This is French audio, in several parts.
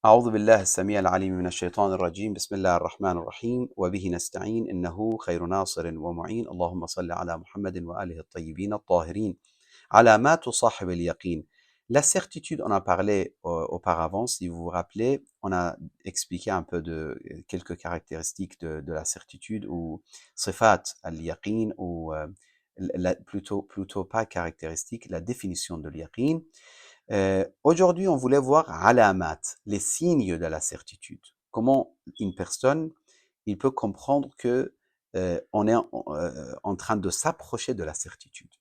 أعوذ بالله السميع العليم من الشيطان الرجيم بسم الله الرحمن الرحيم وبه نستعين إنه خير ناصر ومعين اللهم صل على محمد وآله الطيبين الطاهرين علامات صاحب اليقين. La certitude, on a parlé auparavant, si vous vous rappelez, on a expliqué un peu de quelques caractéristiques de la certitude ou sifat al-yaqin ou plutôt pas caractéristique, la définition de l'yaqin. Aujourd'hui, on voulait voir alamat, les signes de la certitude. Comment une personne, il peut comprendre que on est en train de s'approcher de la certitude.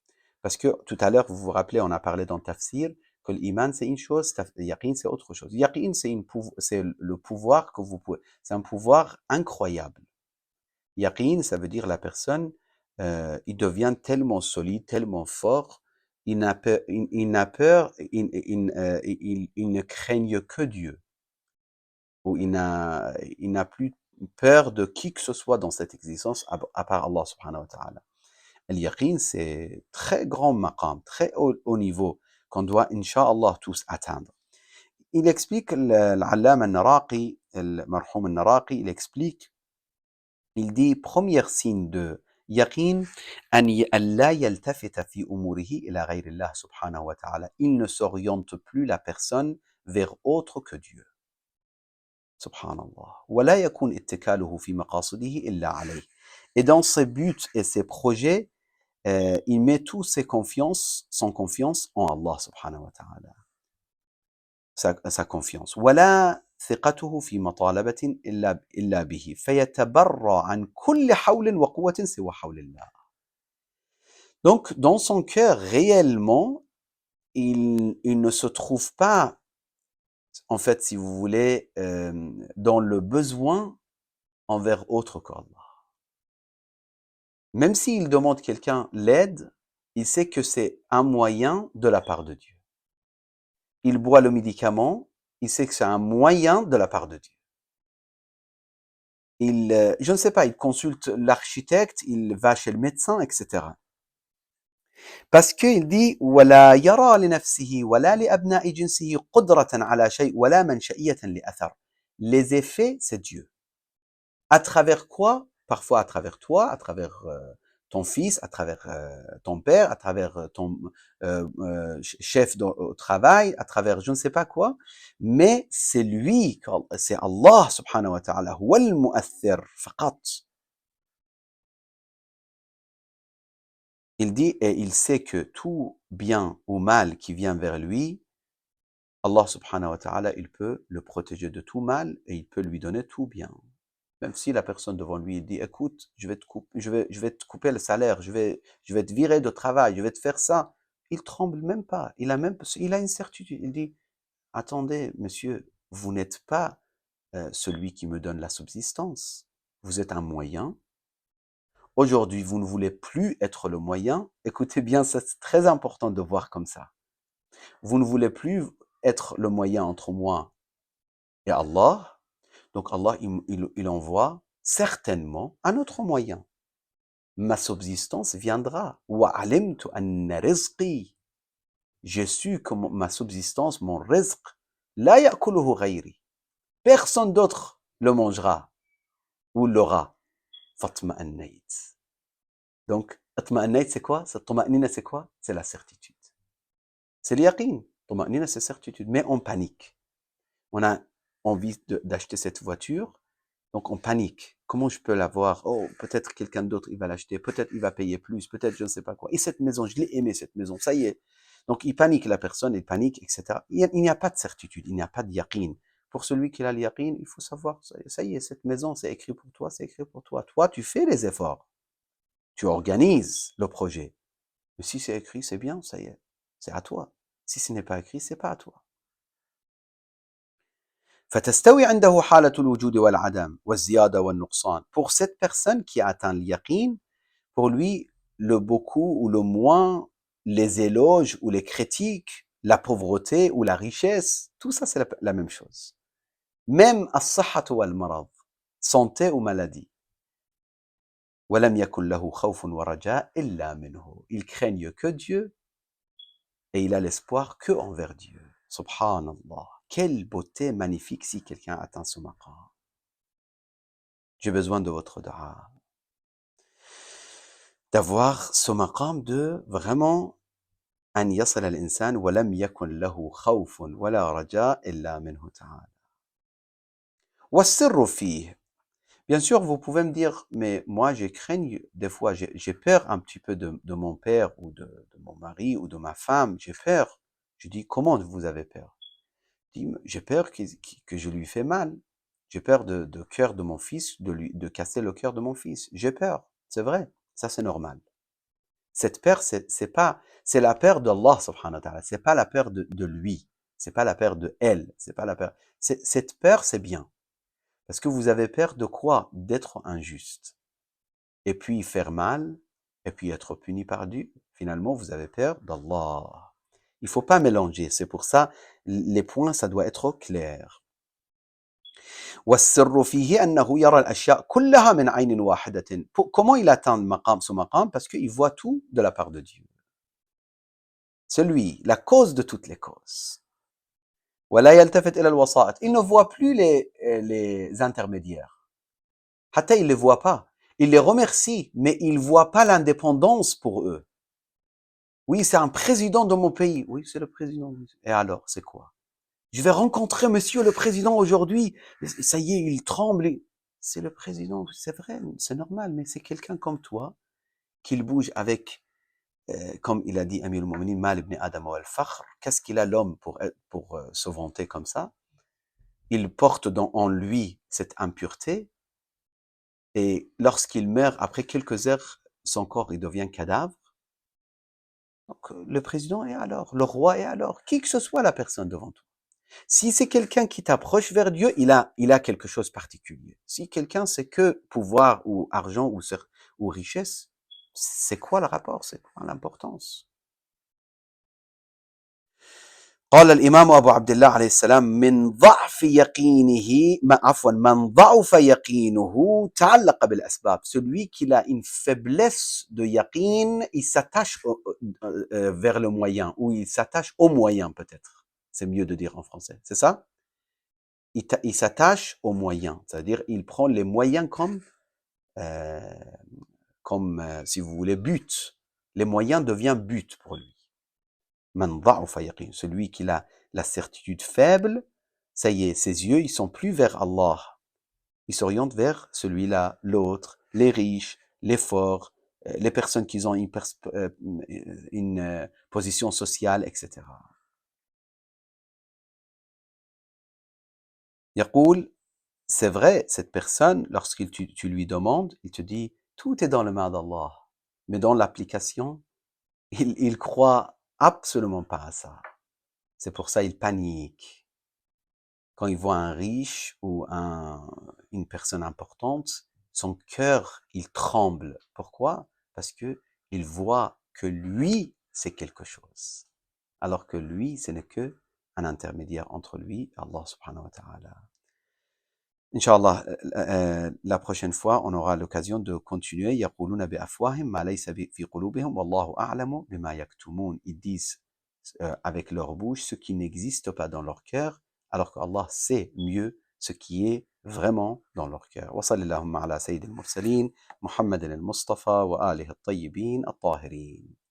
Parce que tout à l'heure, vous vous rappelez, on a parlé dans Tafsir que l'iman c'est une chose, yaqin c'est autre chose. Yaqin c'est le pouvoir que vous pouvez, c'est un pouvoir incroyable. Yaqin, ça veut dire la personne, il devient tellement solide, tellement fort, il n'a peur, il ne craigne que Dieu. Ou il n'a plus peur de qui que ce soit dans cette existence à part Allah subhanahu wa ta'ala. Al-yaqin, c'est très grand maqam, très haut niveau, qu'on doit, incha'Allah, tous atteindre. Il explique, l'allam al-Naraqi, le marhoum al-Naraqi, il explique, il dit, premier signe de yaqin, an la yaltafita fi umurihi ila ghayri Allah subhanahu wa ta'ala. Il ne s'oriente plus la personne vers autre que Dieu. Subhanallah. ولا يكون اتكاله في مقاصده إلا عليه. Et dans ses buts et ses projets, il met toute son confiance en Allah subhanahu wa ta'ala. Sa confiance. ولا ثقته في مطالبة إلا به فيتبرأ عن كل حول وقوة سوى حول الله. Donc, dans son cœur, réellement, il ne se trouve pas, en fait, si vous voulez, dans le besoin envers autre qu'Allah. Même s'il demande quelqu'un l'aide, il sait que c'est un moyen de la part de Dieu. Il boit le médicament, il sait que c'est un moyen de la part de Dieu. Je ne sais pas, il consulte l'architecte, il va chez le médecin, etc. Parce qu'il dit ولا يرى لنفسه ولا لأبناء جنسه قدرة على شيء ولا منشئية لأثر. Les effets, c'est Dieu. À travers quoi? Parfois à travers toi, à travers ton fils, à travers ton père, à travers ton chef au travail, à travers je ne sais pas quoi, mais c'est lui, c'est Allah subhanahu wa ta'ala, huwa al-mu'athir faqat. Il dit, et il sait que tout bien ou mal qui vient vers lui, Allah subhanahu wa ta'ala, il peut le protéger de tout mal et il peut lui donner tout bien. Même si la personne devant lui dit, écoute, je vais te couper le salaire, je vais te virer de travail, je vais te faire ça. Il tremble même pas. Il a une certitude. Il dit, attendez, monsieur, vous n'êtes pas celui qui me donne la subsistance. Vous êtes un moyen. Aujourd'hui, vous ne voulez plus être le moyen. Écoutez bien, c'est très important de voir comme ça. Vous ne voulez plus être le moyen entre moi et Allah. Donc Allah, il envoie certainement un autre moyen. Ma subsistance viendra. وَعَلِمْتُ أَنَّ رِزْقِي. J'ai su que ma subsistance, mon rizq, لَا يَأْكُلُهُ غَيْرِي. Personne d'autre le mangera ou l'aura. فَاطْمَأَنَّيْتُ. Donc, اطمأنيت, c'est quoi? Tuma'nina, c'est quoi? C'est la certitude. C'est l'yaqin. Tuma'nina, c'est certitude. Mais on panique. On a envie d'acheter cette voiture, donc on panique. Comment je peux l'avoir? Oh, peut-être quelqu'un d'autre, il va l'acheter, peut-être il va payer plus, peut-être je ne sais pas quoi. Et cette maison, je l'ai aimée, cette maison, ça y est. Donc il panique, la personne, il panique, etc. Il n'y a pas de certitude, il n'y a pas de yaqin. Pour celui qui a le yaqin, il faut savoir, ça y est, cette maison, c'est écrit pour toi, c'est écrit pour toi. Toi, tu fais les efforts, tu organises le projet. Mais si c'est écrit, c'est bien, ça y est, c'est à toi. Si ce n'est pas écrit, c'est pas à toi. فتستوي عنده حالة الوجود والعدم والزيادة والنقصان. Pour cette personne qui a atteint le yaqin, pour lui, le beaucoup ou le moins, les éloges ou les critiques, la pauvreté ou la richesse, tout ça c'est la même chose. Même الصحة والمرض, santé ou maladie. ولم يكن له خوف ورجاء إلا منه. Il craigne que Dieu et il a l'espoir que envers Dieu. Subhanallah. quelle beauté magnifique si quelqu'un atteint ce maqam. J'ai besoin de votre dua. D'avoir ce maqam de vraiment أن يصل الإنسان ولم يكن له خوف ولا رجاء إلا منه تعالى. والسر فيه. Bien sûr, vous pouvez me dire, mais moi, je crains, des fois, j'ai peur un petit peu de mon père ou de mon mari ou de ma femme, j'ai peur. Je dis, comment vous avez peur? Je dis, j'ai peur que je lui fais mal. J'ai peur de cœur de mon fils, de casser le cœur de mon fils. J'ai peur, c'est vrai, ça c'est normal. Cette peur, c'est la peur d'Allah subhanahu wa ta'ala, c'est pas la peur de lui, c'est pas la peur de elle, c'est pas la peur. Cette peur, c'est bien. Parce que vous avez peur de quoi? D'être injuste. Et puis faire mal, et puis être puni par Dieu. Finalement, vous avez peur d'Allah. Il faut pas mélanger. C'est pour ça, les points, ça doit être clair. والسر فيه أنه يرى الأشياء كلها من عين واحدة. Comment il atteint ce maqam? Parce qu'il voit tout de la part de Dieu. C'est lui, la cause de toutes les causes. ولا يلتفت إلى الوسائط. Il ne voit plus les intermédiaires. حتى il ne les voit pas. Il les remercie, mais il ne voit pas l'indépendance pour eux. Oui, c'est un président de mon pays. Oui, c'est le président. Et alors, c'est quoi? Je vais rencontrer monsieur le président aujourd'hui. Ça y est, il tremble. C'est le président, c'est vrai, c'est normal, mais c'est quelqu'un comme toi qu'il bouge avec, comme il a dit Amir al-Mu'minin, Mal ibn Adam wa al-Fakhr. Qu'est-ce qu'il a l'homme pour se vanter comme ça? Il porte en lui cette impureté. Et lorsqu'il meurt, après quelques heures, son corps il devient cadavre. Donc, le président est alors, le roi est alors, qui que ce soit la personne devant toi. Si c'est quelqu'un qui t'approche vers Dieu, il a quelque chose de particulier. Si quelqu'un c'est que pouvoir ou argent ou richesse, c'est quoi le rapport? C'est quoi l'importance? قال الإمام أبو عبد الله عليه السلام من ضعف يقينه من ضعف يقينه تعلق بالأسباب. Celui qui a une faiblesse de yaqin, il s'attache vers le moyen, ou il s'attache au moyen peut-être. C'est mieux de dire en français, c'est ça? Il s'attache aux moyens, c'est-à-dire il prend les moyens si vous voulez, but. Les moyens deviennent but pour lui. Celui qui a la certitude faible, ça y est, ses yeux, ils sont plus vers Allah. Ils s'orientent vers celui-là, l'autre, les riches, les forts, les personnes qui ont une position sociale, etc. يقول, c'est vrai, cette personne, lorsque tu lui demandes, il te dit, tout est dans le main d'Allah. Mais dans l'application, il croit absolument pas à ça. C'est pour ça il panique. Quand il voit un riche ou une personne importante, son cœur, il tremble. Pourquoi? Parce que il voit que lui, c'est quelque chose. Alors que lui, ce n'est que un intermédiaire entre lui et Allah subhanahu wa ta'ala. Inch'Allah, la prochaine fois, on aura l'occasion de continuer. يقولون بأفواههم ما ليس في قلوبهم والله أعلم بما يكتمون. Ils disent avec leur bouche ce qui n'existe pas dans leur cœur, alors qu'Allah sait mieux ce qui est vraiment dans leur cœur. وصلى اللهم على سيد المرسلين محمد المصطفى وآله الطيبين الطاهرين.